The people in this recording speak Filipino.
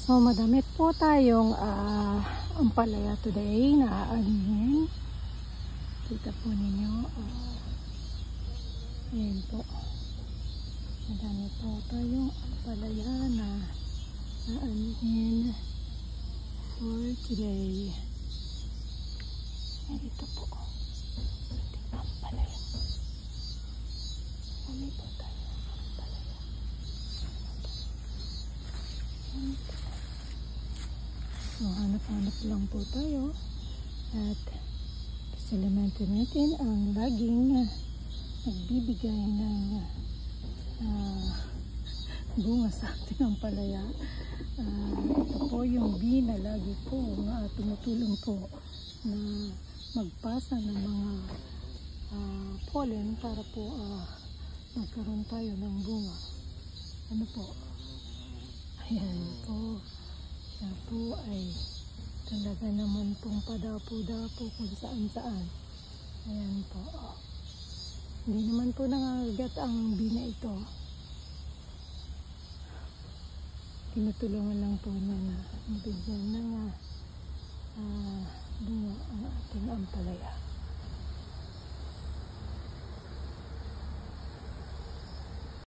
So madami po tayong ampalaya today na aanihin. Kita po ninyo. Ayan po. Madami po tayong ampalaya na aanihin for today. Ito po. Ampalaya. Madami po tayo ampalaya. So, hanap-hanap lang po tayo at pasalamatan natin ang laging nagbibigay ng bunga sa ating ampalaya. Ito po yung bee na lagi po tumutulong po na magpasa ng mga pollen para po magkaroon tayo ng bunga. Ano po? Ayan po. Siya po ay talaga naman pong padapo-dapo kung saan-saan. Ayan po. Hindi naman po nangangagat ang bee na ito. Tinutulungan lang po niya na mabigyan ng bunga.